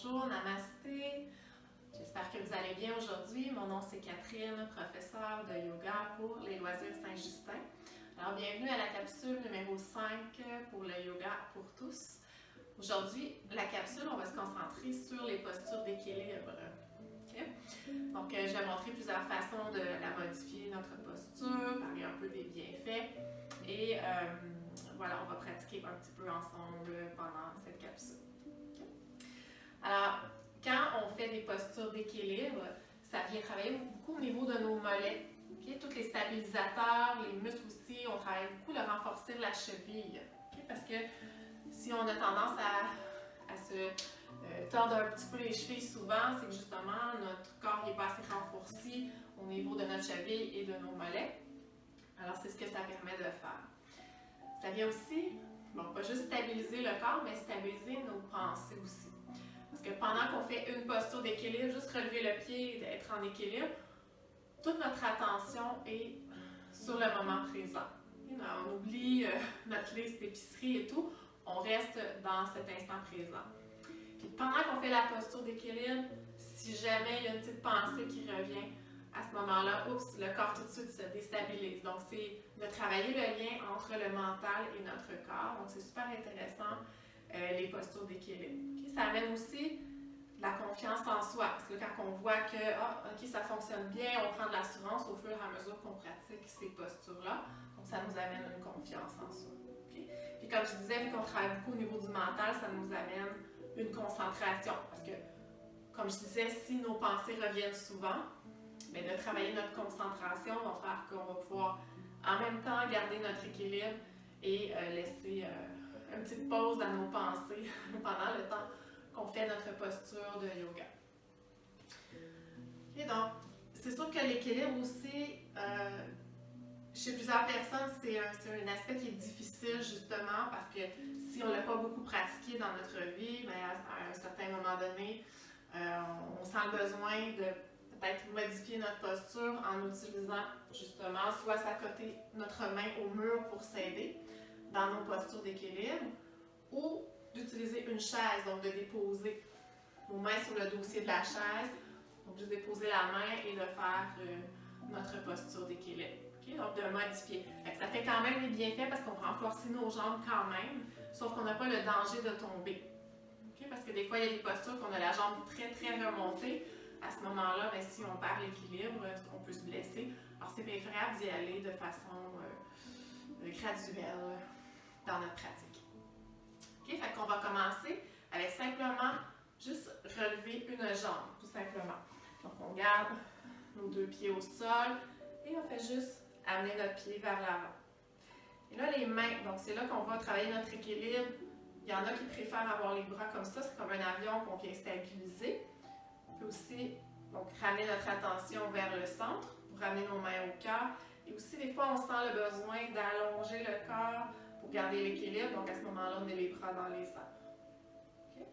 Bonjour, namasté. J'espère que vous allez bien aujourd'hui. Mon nom c'est Catherine, professeure de yoga pour les loisirs Saint-Justin. Alors bienvenue à la capsule numéro 5 pour le yoga pour tous. Aujourd'hui, la capsule, on va se concentrer sur les postures d'équilibre. Okay? Donc, je vais montrer plusieurs façons de la modifier, notre posture, parler un peu des bienfaits et voilà, on va pratiquer un petit peu ensemble pendant cette capsule. Okay? Alors, quand on fait des postures d'équilibre, ça vient travailler beaucoup au niveau de nos mollets. Okay? Tous les stabilisateurs, les muscles aussi, on travaille beaucoup le renforcer de la cheville. Okay? Parce que si on a tendance à se tordre un petit peu les chevilles souvent, c'est que justement notre corps n'est pas assez renforcé au niveau de notre cheville et de nos mollets. Alors, c'est ce que ça permet de faire. Ça vient aussi, bon, pas juste stabiliser le corps, mais stabiliser nos pensées aussi. Parce que pendant qu'on fait une posture d'équilibre, juste relever le pied et être en équilibre, toute notre attention est sur le moment présent. On oublie notre liste d'épicerie et tout, on reste dans cet instant présent. Puis pendant qu'on fait la posture d'équilibre, si jamais il y a une petite pensée qui revient, à ce moment-là, oups, le corps tout de suite se déstabilise. Donc, c'est de travailler le lien entre le mental et notre corps. Donc, c'est super intéressant, les postures d'équilibre. Okay? Ça amène aussi la confiance en soi. Parce que quand on voit que, OK, ça fonctionne bien, on prend de l'assurance au fur et à mesure qu'on pratique ces postures-là. Donc, ça nous amène une confiance en soi. Okay? Puis, comme je disais, vu qu'on travaille beaucoup au niveau du mental, ça nous amène une concentration. Parce que, comme je disais, si nos pensées reviennent souvent, mais de travailler notre concentration va faire qu'on va pouvoir en même temps garder notre équilibre et laisser une petite pause dans nos pensées pendant le temps qu'on fait notre posture de yoga. Et donc, c'est sûr que l'équilibre aussi, chez plusieurs personnes, c'est un aspect qui est difficile justement parce que si on ne l'a pas beaucoup pratiqué dans notre vie, bien, à un certain moment donné, on sent le besoin de peut-être modifier notre posture en utilisant justement soit s'accoter notre main au mur pour s'aider dans nos postures d'équilibre ou d'utiliser une chaise, donc de déposer nos mains sur le dossier de la chaise, donc juste déposer la main et de faire notre posture d'équilibre. Okay? Donc de modifier. Ça fait quand même des bienfaits parce qu'on renforce nos jambes quand même, sauf qu'on n'a pas le danger de tomber. Okay? Parce que des fois, il y a des postures qu'on a la jambe très très remontée. À ce moment-là, bien, si on perd l'équilibre, on peut se blesser. Alors, c'est préférable d'y aller de façon graduelle dans notre pratique. Okay? Fait qu'on va commencer avec simplement juste relever une jambe, tout simplement. Donc, on garde nos deux pieds au sol et on fait juste amener notre pied vers l'avant. Et là, les mains, donc c'est là qu'on va travailler notre équilibre. Il y en a qui préfèrent avoir les bras comme ça, c'est comme un avion qu'on vient stabiliser. On peut aussi donc, ramener notre attention vers le centre pour ramener nos mains au cœur. Et aussi, des fois, on sent le besoin d'allonger le corps pour garder l'équilibre. Donc, à ce moment-là, on met les bras dans les airs. Okay?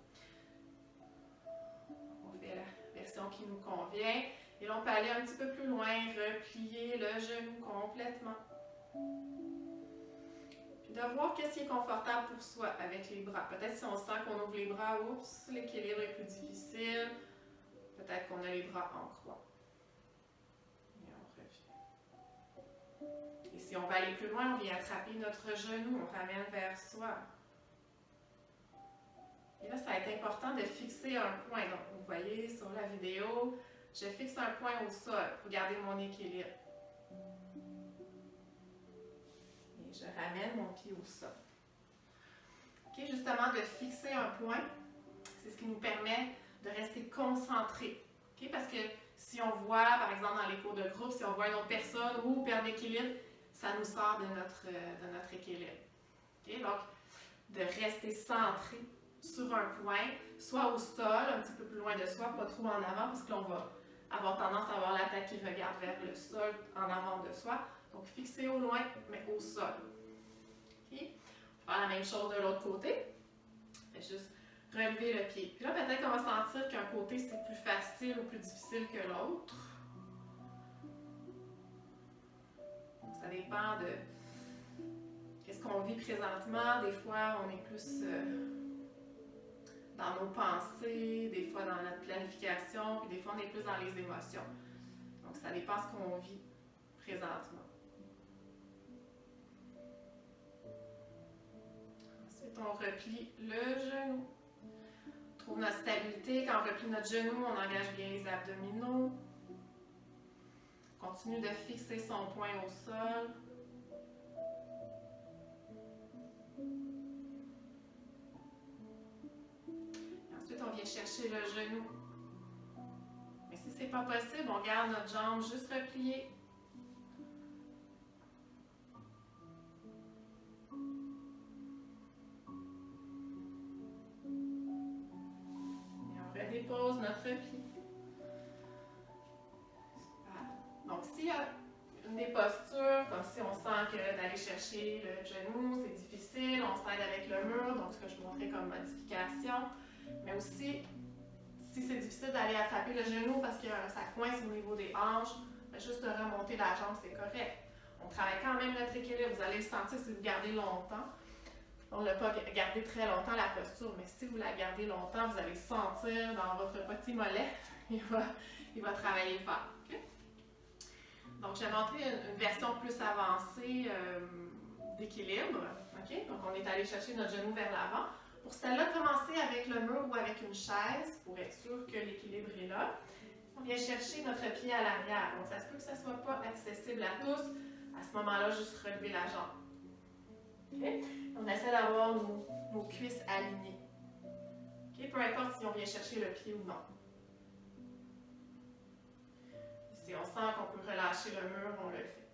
On fait la version qui nous convient. Et là, on peut aller un petit peu plus loin, replier le genou complètement. Puis de voir qu'est-ce qui est confortable pour soi avec les bras. Peut-être si on sent qu'on ouvre les bras, oups, l'équilibre est plus difficile. Peut-être qu'on a les bras en croix. Et on revient. Et si on va aller plus loin, on vient attraper notre genou, on ramène vers soi. Et là, ça va être important de fixer un point. Donc, vous voyez sur la vidéo, je fixe un point au sol pour garder mon équilibre. Et je ramène mon pied au sol. Okay, justement, de fixer un point, c'est ce qui nous permet de rester concentré. Okay? Parce que si on voit, par exemple, dans les cours de groupe, si on voit une autre personne ou perdre l'équilibre, ça nous sort de notre équilibre. Okay? Donc, de rester centré sur un point, soit au sol, un petit peu plus loin de soi, pas trop en avant, parce que l'on va avoir tendance à avoir la tête qui regarde vers le sol en avant de soi. Donc, fixer au loin, mais au sol. Okay? On va faire la même chose de l'autre côté. Juste relever le pied. Puis là, peut-être qu'on va sentir qu'un côté, c'est plus facile ou plus difficile que l'autre. Ça dépend de qu'est-ce qu'on vit présentement. Des fois, on est plus dans nos pensées, des fois dans notre planification, puis des fois on est plus dans les émotions. Donc ça dépend ce qu'on vit présentement. Ensuite, on replie le genou. On trouve notre stabilité. Quand on replie notre genou, on engage bien les abdominaux. Continue de fixer son poing au sol. Et ensuite, on vient chercher le genou. Mais si ce n'est pas possible, on garde notre jambe juste repliée. Et on redépose notre pli. Donc, s'il y a des postures, comme si on sent que d'aller chercher le genou, c'est difficile, on s'aide avec le mur, donc ce que je montrais comme modification. Mais aussi, si c'est difficile d'aller attraper le genou parce que ça coince au niveau des hanches, ben juste de remonter la jambe, c'est correct. On travaille quand même notre équilibre, vous allez le sentir si vous gardez longtemps. On ne l'a pas gardé très longtemps la posture, mais si vous la gardez longtemps, vous allez sentir dans votre petit mollet, il va travailler fort. Okay? Donc, j'ai montré une version plus avancée d'équilibre. Okay? Donc, on est allé chercher notre genou vers l'avant. Pour celle-là, commencez avec le mur ou avec une chaise pour être sûr que l'équilibre est là. On vient chercher notre pied à l'arrière. Donc, ça se peut que ça ne soit pas accessible à tous. À ce moment-là, juste relever la jambe. Okay? On essaie d'avoir nos cuisses alignées. Okay? Peu importe si on vient chercher le pied ou non. Si on sent qu'on peut relâcher le mur, on le fait.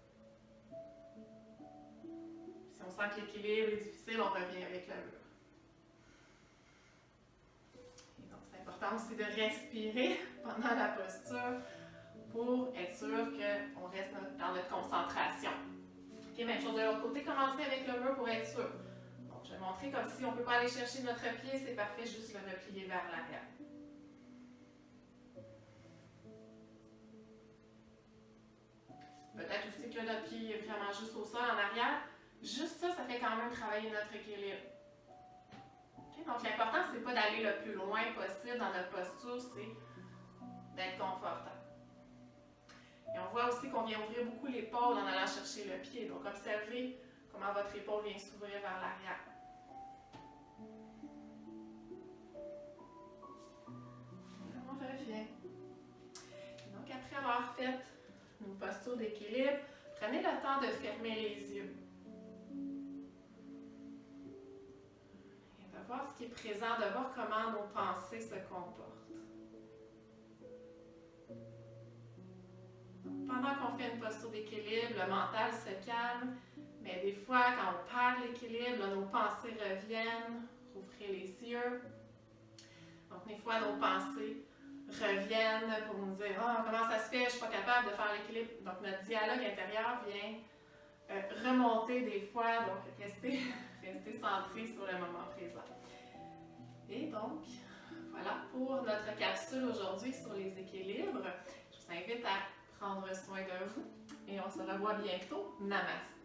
Si on sent que l'équilibre est difficile, on revient avec le mur. Et donc, c'est important aussi de respirer pendant la posture pour être sûr qu'on reste dans notre concentration. Okay, même chose de l'autre côté, commencez avec le mur pour être sûr. Donc, je vais montrer comme si on ne peut pas aller chercher notre pied, c'est parfait, juste le replier vers l'arrière. Peut-être aussi que notre pied est vraiment juste au sol en arrière. Juste ça, ça fait quand même travailler notre équilibre. Okay? Donc l'important, c'est pas d'aller le plus loin possible dans notre posture, c'est d'être confortable. Et on voit aussi qu'on vient ouvrir beaucoup l'épaule en allant chercher le pied. Donc observez comment votre épaule vient s'ouvrir vers l'arrière. On revient. Donc après avoir fait une posture d'équilibre, prenez le temps de fermer les yeux. Et de voir ce qui est présent, de voir comment nos pensées se comportent. Donc, pendant qu'on fait une posture d'équilibre, le mental se calme, mais des fois, quand on perd l'équilibre, nos pensées reviennent. Rouvrez les yeux. Donc, des fois, nos pensées reviennent pour nous dire « Ah, comment ça se fait, je ne suis pas capable de faire l'équilibre. » Donc, notre dialogue intérieur vient remonter des fois, donc restez centré sur le moment présent. Et donc, voilà pour notre capsule aujourd'hui sur les équilibres. Je vous invite à prendre soin de vous et on se revoit bientôt. Namaste.